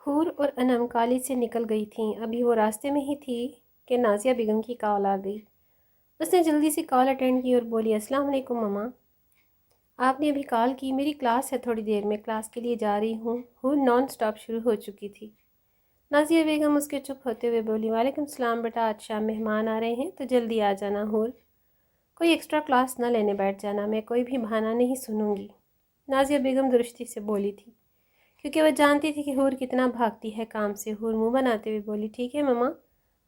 حور اور انم کالج سے نکل گئی تھیں۔ ابھی وہ راستے میں ہی تھی کہ نازیہ بیگم کی کال آ گئی۔ اس نے جلدی سے کال اٹینڈ کی اور بولی، السلام علیکم مما، آپ نے ابھی کال کی؟ میری کلاس ہے تھوڑی دیر میں، کلاس کے لیے جا رہی ہوں۔ حور نان سٹاپ شروع ہو چکی تھی۔ نازیہ بیگم اس کے چپ ہوتے ہوئے بولی، وعلیکم السلام بیٹا، آج شام مہمان آ رہے ہیں تو جلدی آ جانا حور، کوئی ایکسٹرا کلاس نہ لینے بیٹھ جانا، میں کوئی بھی بہانہ نہیں سنوں گی۔ نازیہ بیگم درستی سے بولی تھی کیونکہ وہ جانتی تھی کہ حور کتنا بھاگتی ہے کام سے۔ حور منہ بناتے ہوئے بولی، ٹھیک ہے مما،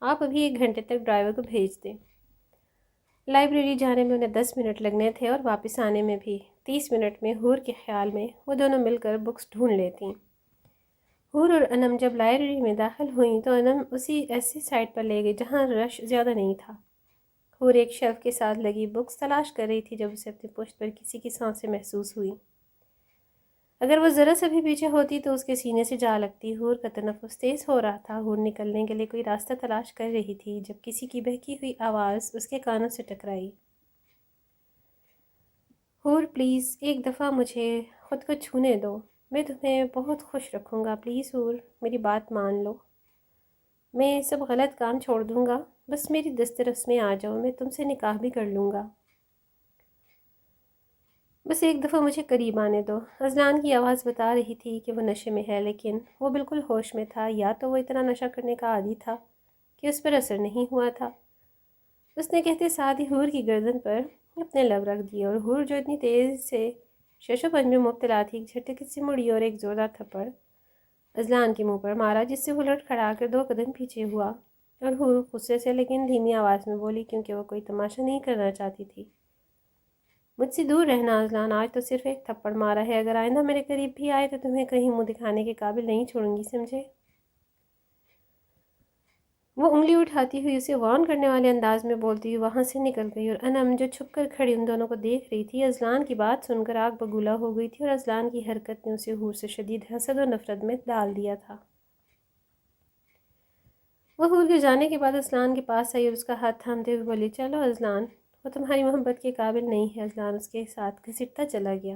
آپ ابھی 1 گھنٹے تک ڈرائیور کو بھیج دیں۔ لائبریری جانے میں انہیں 10 منٹ لگنے تھے اور واپس آنے میں بھی 30 منٹ میں حور کے خیال میں وہ دونوں مل کر بکس ڈھونڈ لیتیں۔ حور اور انم جب لائبریری میں داخل ہوئیں تو انم اسی ایسی سائٹ پر لے گئی جہاں رش زیادہ نہیں تھا۔ حور ایک شیلف کے ساتھ لگی بکس تلاش کر رہی تھی جب اسے اپنی پشت پر کسی کی سانسیں محسوس ہوئی۔ اگر وہ ذرا سا بھی پیچھے ہوتی تو اس کے سینے سے جا لگتی۔ حور کا تنفس تیز ہو رہا تھا۔ حور نکلنے کے لیے کوئی راستہ تلاش کر رہی تھی جب کسی کی بہکی ہوئی آواز اس کے کانوں سے ٹکرائی، حور پلیز ایک دفعہ مجھے خود کو چھونے دو، میں تمہیں بہت خوش رکھوں گا، پلیز حور میری بات مان لو، میں سب غلط کام چھوڑ دوں گا، بس میری دسترس میں آ جاؤ، میں تم سے نکاح بھی کر لوں گا، بس ایک دفعہ مجھے قریب آنے دو۔ اذلان کی آواز بتا رہی تھی کہ وہ نشے میں ہے، لیکن وہ بالکل ہوش میں تھا، یا تو وہ اتنا نشہ کرنے کا عادی تھا کہ اس پر اثر نہیں ہوا تھا۔ اس نے کہتے ساتھ ہی حور کی گردن پر اپنے لب رکھ دیے اور حور جو اتنی تیز سے شش و پنج میں مبتلا تھی ایک جھٹکے سے مڑی اور ایک زوردار تھپڑ اذلان کے منہ پر مارا، جس سے وہ لڑ کھڑا کر 2 قدم پیچھے ہوا، اور حور غصے سے لیکن دھیمی آواز میں بولی کیونکہ وہ کوئی تماشا نہیں کرنا چاہتی تھی، مجھ سے دور رہنا اذلان، آج تو صرف ایک تھپڑ مارا ہے، اگر آئندہ میرے قریب بھی آئے تو تمہیں کہیں منہ دکھانے کے قابل نہیں چھوڑوں گی، سمجھے؟ وہ انگلی اٹھاتی ہوئی اسے وارن کرنے والے انداز میں بولتی ہوئی وہاں سے نکل گئی، اور انم جو چھپ کر کھڑی ان دونوں کو دیکھ رہی تھی اذلان کی بات سن کر آگ بگولا ہو گئی تھی، اور اذلان کی حرکت نے اسے حور سے شدید حسد و نفرت میں ڈال دیا تھا۔ وہ حور کے جانے کے بعد اذلان کے پاس آئی اور اس کا ہاتھ تھامتے ہوئے بولی، چلو اذلان، وہ تمہاری محبت کے قابل نہیں ہے۔ اذلان اس کے ساتھ گھسٹتا چلا گیا۔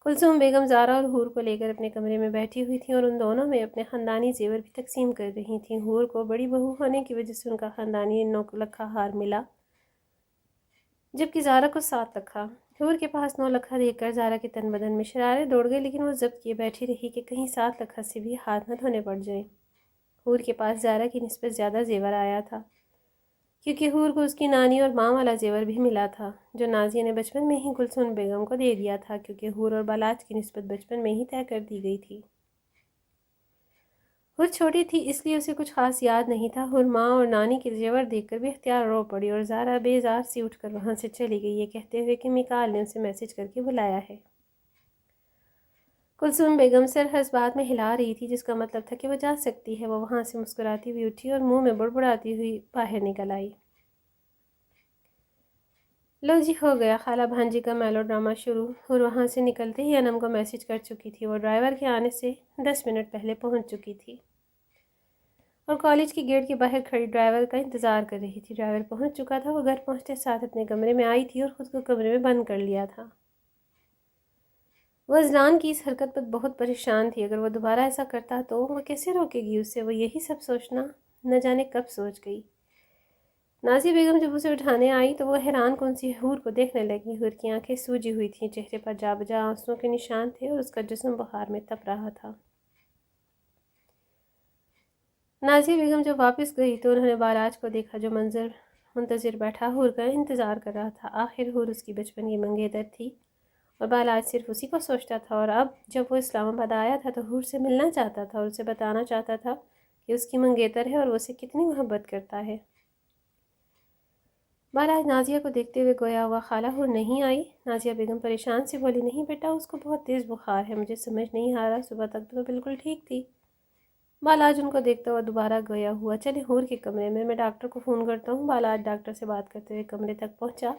کلثوم بیگم زارا اور حور کو لے کر اپنے کمرے میں بیٹھی ہوئی تھیں اور ان دونوں میں اپنے خاندانی زیور بھی تقسیم کر رہی تھیں۔ حور کو بڑی بہو ہونے کی وجہ سے ان کا خاندانی 9 لکھا ہار ملا، جبکہ زارا کو 7 لکھا۔ حور کے پاس 9 لکھا دیکھ کر زارا کے تن بدن میں شرارے دوڑ گئے، لیکن وہ ضبط کیے بیٹھی رہی کہ کہیں 7 لکھا سے بھی ہاتھ نہ دھونے پڑ جائیں۔ حور کے پاس زارا کی نسبت زیادہ زیور آیا تھا، کیونکہ حور کو اس کی نانی اور ماں والا زیور بھی ملا تھا جو نازیہ نے بچپن میں ہی کلثوم بیگم کو دے دیا تھا، کیونکہ حور اور بالاج کی نسبت بچپن میں ہی طے کر دی گئی تھی۔ حور چھوٹی تھی اس لیے اسے کچھ خاص یاد نہیں تھا۔ حور ماں اور نانی کے زیور دیکھ کر بھی اختیار رو پڑی اور زارا بیزار سی اٹھ کر وہاں سے چلی گئی، یہ کہتے ہوئے کہ میکال نے اسے میسج کر کے بلایا ہے۔ کلثوم بیگم سر ہنس بات میں ہلا رہی تھی، جس کا مطلب تھا کہ وہ جا سکتی ہے۔ وہ وہاں سے مسکراتی ہوئی اٹھی اور منہ میں بڑبڑاتی ہوئی باہر نکل آئی۔ لو جی، ہو گیا خالہ بھانجی کا میلو ڈرامہ شروع۔ حور وہاں سے نکلتے ہی انم کو میسج کر چکی تھی، وہ ڈرائیور کے آنے سے 10 منٹ پہلے پہنچ چکی تھی اور کالج کی گیٹ کے باہر کھڑی ڈرائیور کا انتظار کر رہی تھی۔ ڈرائیور پہنچ چکا تھا، وہ گھر پہنچتے ساتھ اپنے کمرے میں آئی تھی اور خود کو کمرے میں بند کر لیا تھا۔ وہ اذلان کی اس حرکت پر بہت پریشان تھی، اگر وہ دوبارہ ایسا کرتا تو وہ کیسے روکے گی اسے؟ وہ یہی سب سوچنا نہ جانے کب سوچ گئی۔ نازیہ بیگم جب اسے اٹھانے آئی تو وہ حیران کن سی حور کو دیکھنے لگی۔ حور کی آنکھیں سوجی ہوئی تھیں، چہرے پر جا بجا آنسوؤں کے نشان تھے اور اس کا جسم بخار میں تپ رہا تھا۔ نازیہ بیگم جب واپس گئی تو انہوں نے بالاج کو دیکھا جو منتظر بیٹھا حور کا انتظار کر رہا تھا۔ آخر حور اس کی بچپن کی منگیتر تھی اور بالاج صرف اسی کو سوچتا تھا، اور اب جب وہ اسلام آباد آیا تھا تو حور سے ملنا چاہتا تھا اور اسے بتانا چاہتا تھا کہ اس کی منگیتر ہے اور وہ اسے کتنی محبت کرتا ہے۔ بالاج نازیہ کو دیکھتے ہوئے گویا ہوا، خالہ حور نہیں آئی؟ نازیہ بیگم پریشان سی بولی، نہیں بیٹا، اس کو بہت تیز بخار ہے، مجھے سمجھ نہیں آ رہا، صبح تک تو بالکل ٹھیک تھی۔ بالاج ان کو دیکھتا ہوا دوبارہ گویا ہوا، چلے حور کے کمرے میں ڈاکٹر کو فون کرتا ہوں۔ بالاج ڈاکٹر سے بات کرتے ہوئے کمرے تک پہنچا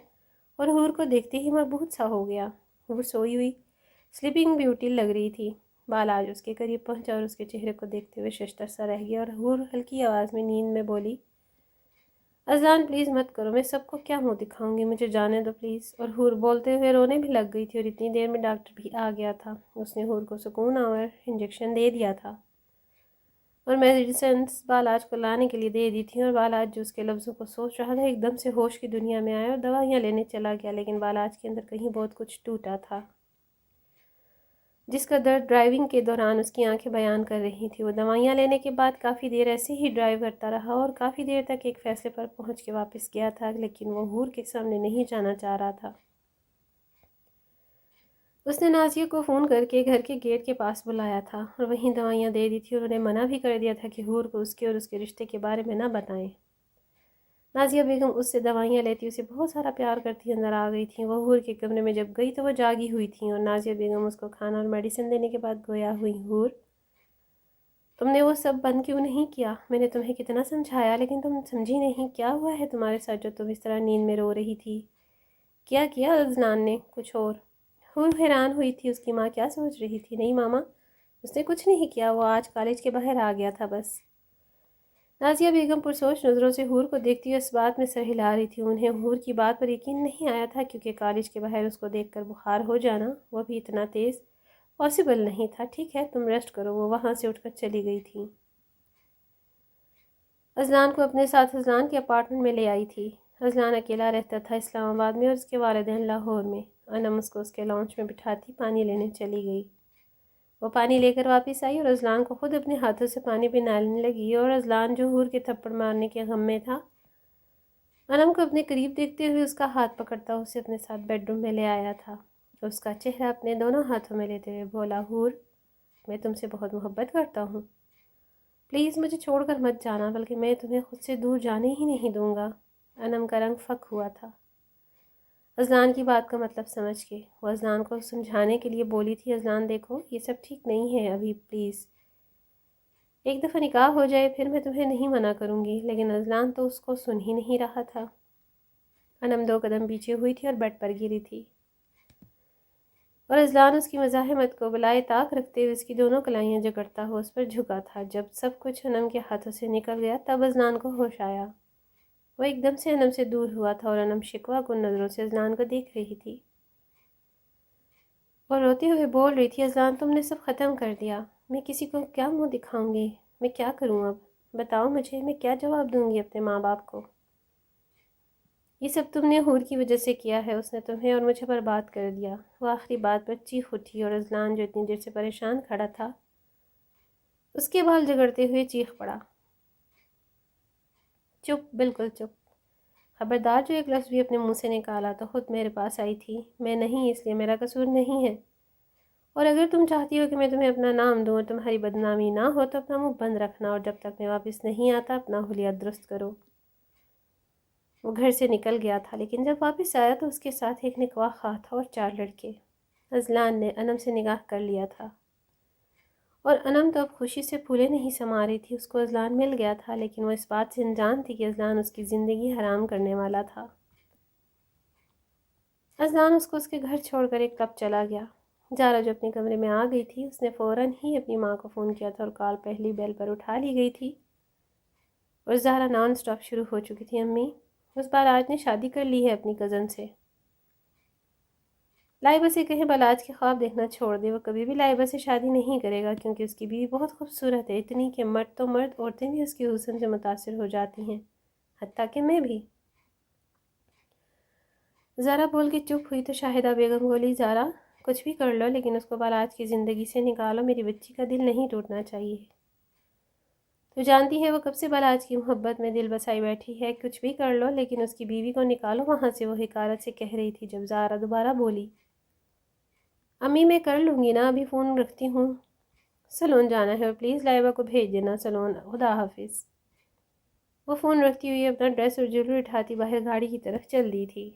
اور حور کو دیکھتے ہی مربوط سا ہو گیا۔ حور سوئی ہوئی سلیپنگ بیوٹی لگ رہی تھی۔ بالاج اس کے قریب پہنچا اور اس کے چہرے کو دیکھتے ہوئے ششدر سا رہ گیا، اور حور ہلکی آواز میں نیند میں بولی، اذلان پلیز مت کرو، میں سب کو کیا منہ دکھاؤں گی، مجھے جانے دو پلیز۔ اور حور بولتے ہوئے رونے بھی لگ گئی تھی، اور اتنی دیر میں ڈاکٹر بھی آ گیا تھا۔ اس نے حور کو سکون آور انجیکشن دے دیا تھا۔ اور میڈیسنس بالاج کو لانے کے لیے دے دی تھی، اور بالاج جو اس کے لفظوں کو سوچ رہا تھا ایک دم سے ہوش کی دنیا میں آیا اور دوائیاں لینے چلا گیا، لیکن بالاج کے اندر کہیں بہت کچھ ٹوٹا تھا جس کا درد ڈرائیونگ کے دوران اس کی آنکھیں بیان کر رہی تھی۔ وہ دوائیاں لینے کے بعد کافی دیر ایسے ہی ڈرائیو کرتا رہا اور کافی دیر تک ایک فیصلے پر پہنچ کے واپس گیا تھا، لیکن وہ حور کے سامنے نہیں جانا چاہ رہا تھا۔ اس نے نازیہ کو فون کر کے گھر کے گیٹ کے پاس بلایا تھا اور وہیں دوائیاں دے دی تھی، اور انہیں منع بھی کر دیا تھا کہ حور کو اس کے اور اس کے رشتے کے بارے میں نہ بتائیں۔ نازیہ بیگم اس سے دوائیاں لیتی اسے بہت سارا پیار کرتی اندر آ گئی تھیں۔ وہ حور کے کمرے میں جب گئی تو وہ جاگی ہوئی تھیں، اور نازیہ بیگم اس کو کھانا اور میڈیسن دینے کے بعد گویا ہوئی، حور تم نے وہ سب بند کیوں نہیں کیا؟ میں نے تمہیں کتنا سمجھایا لیکن تم سمجھی نہیں۔ کیا ہوا ہے تمہارے ساتھ جو تم اس طرح نیند میں رو رہی تھی؟ کیا کیا عدنان نے؟ کچھ اور؟ حور حیران ہوئی تھی اس کی ماں کیا سوچ رہی تھی۔ نہیں ماما، اس نے کچھ نہیں کیا، وہ آج کالج کے باہر آ گیا تھا بس۔ نازیہ بیگم پرسوچ نظروں سے حور کو دیکھتی ہوئے اس بات میں سر ہلا رہی تھی۔ انہیں حور کی بات پر یقین نہیں آیا تھا، کیونکہ کالج کے باہر اس کو دیکھ کر بخار ہو جانا، وہ بھی اتنا تیز، پاسبل نہیں تھا۔ ٹھیک ہے تم ریسٹ کرو، وہ وہاں سے اٹھ کر چلی گئی تھی۔ اذلان کو اپنے ساتھ اذلان کے اپارٹمنٹ میں لے آئی تھی۔ اذلان اکیلا رہتا تھا اسلام آباد میں، اور اس کے والدین لاہور میں۔ انم اس کو اس کے لانچ میں بٹھاتی پانی لینے چلی گئی۔ وہ پانی لے کر واپس آئی اور اذلان کو خود اپنے ہاتھوں سے پانی پلانے لگی، اور اذلان جو حور کے تھپڑ مارنے کے غم میں تھا، انم کو اپنے قریب دیکھتے ہوئے اس کا ہاتھ پکڑتا اسے اپنے ساتھ بیڈ روم میں لے آیا تھا۔ اس کا چہرہ اپنے دونوں ہاتھوں میں لیتے ہوئے بولا، حور میں تم سے بہت محبت کرتا ہوں، پلیز مجھے چھوڑ کر مت جانا، بلکہ میں تمہیں خود سے دور جانے ہی نہیں دوں گا۔ انم کا رنگ فک ہوا تھا اذلان کی بات کا مطلب سمجھ کے۔ وہ اذلان کو سمجھانے کے لیے بولی تھی، اذلان دیکھو یہ سب ٹھیک نہیں ہے ابھی، پلیز ایک دفعہ نکاح ہو جائے پھر میں تمہیں نہیں منع کروں گی، لیکن اذلان تو اس کو سن ہی نہیں رہا تھا۔ انم 2 قدم پیچھے ہوئی تھی اور بیڈ پر گری تھی، اور اذلان اس کی مزاحمت کو بالائے طاق رکھتے ہوئے اس کی دونوں کلائیاں جکڑتا ہوا اس پر جھکا تھا۔ جب سب کچھ انم کے ہاتھوں سے نکل گیا تب اذلان کو ہوش آیا۔ وہ ایک دم سے انم سے دور ہوا تھا، اور انم شکوہ کن نظروں سے اذلان کو دیکھ رہی تھی اور روتے ہوئے بول رہی تھی، اذلان تم نے سب ختم کر دیا، میں کسی کو کیا منہ دکھاؤں گی؟ میں کیا کروں اب؟ بتاؤ مجھے، میں کیا جواب دوں گی اپنے ماں باپ کو؟ یہ سب تم نے حور کی وجہ سے کیا ہے، اس نے تمہیں اور مجھے برباد کر دیا۔ وہ آخری بات پر چیخ اٹھی، اور اذلان جو اتنی دیر سے پریشان کھڑا تھا اس کے بال جگڑتے ہوئے چیخ پڑا، چپ، بالکل چپ، خبردار جو ایک لفظ بھی اپنے منہ سے نکالا تو خود میرے پاس آئی تھی، میں نہیں، اس لیے میرا قصور نہیں ہے، اور اگر تم چاہتی ہو کہ میں تمہیں اپنا نام دوں اور تمہاری بدنامی نہ ہو تو اپنا منہ بند رکھنا، اور جب تک میں واپس نہیں آتا اپنا حلیہ درست کرو۔ وہ گھر سے نکل گیا تھا، لیکن جب واپس آیا تو اس کے ساتھ ایک نکواہ خواہ تھا اور 4 لڑکے۔ اذلان نے انم سے نگاہ کر لیا تھا، اور انم تو اب خوشی سے پھولے نہیں سما رہی تھی۔ اس کو اذلان مل گیا تھا، لیکن وہ اس بات سے انجان تھی کہ اذلان اس کی زندگی حرام کرنے والا تھا۔ اذلان اس کو اس کے گھر چھوڑ کر ایک کب چلا گیا۔ زارا جو اپنے کمرے میں آ گئی تھی، اس نے فوراً ہی اپنی ماں کو فون کیا تھا، اور کال پہلی بیل پر اٹھا لی گئی تھی، اور زارا نان سٹاپ شروع ہو چکی تھی، امی اس بار آج نے شادی کر لی ہے اپنی کزن سے۔ لائبہ سے کہیں بالاج کے خواب دیکھنا چھوڑ دے، وہ کبھی بھی لائبہ سے شادی نہیں کرے گا، کیونکہ اس کی بیوی بہت خوبصورت ہے، اتنی کہ مرد تو مرد، عورتیں بھی اس کے حسن سے متاثر ہو جاتی ہیں، حتیٰ کہ میں بھی۔ زارا بول کے چپ ہوئی تو شاہدہ بیگم بولی، زارا کچھ بھی کر لو لیکن اس کو بالاج کی زندگی سے نکالو، میری بچی کا دل نہیں ٹوٹنا چاہیے۔ تو جانتی ہے وہ کب سے بالاج کی محبت میں دل بسائی بیٹھی ہے، کچھ بھی کر لو لیکن اس کی بیوی کو نکالو وہاں سے، وہ حقارت سے کہہ رہی تھی۔ جب زارا دوبارہ بولی، امی میں کر لوں گی نا، ابھی فون رکھتی ہوں، سلون جانا ہے اور پلیز لائبہ کو بھیج دینا سلون، خدا حافظ۔ وہ فون رکھتی ہوئی اپنا ڈریس اور جیولری اٹھاتی باہر گاڑی کی طرف چل دی تھی۔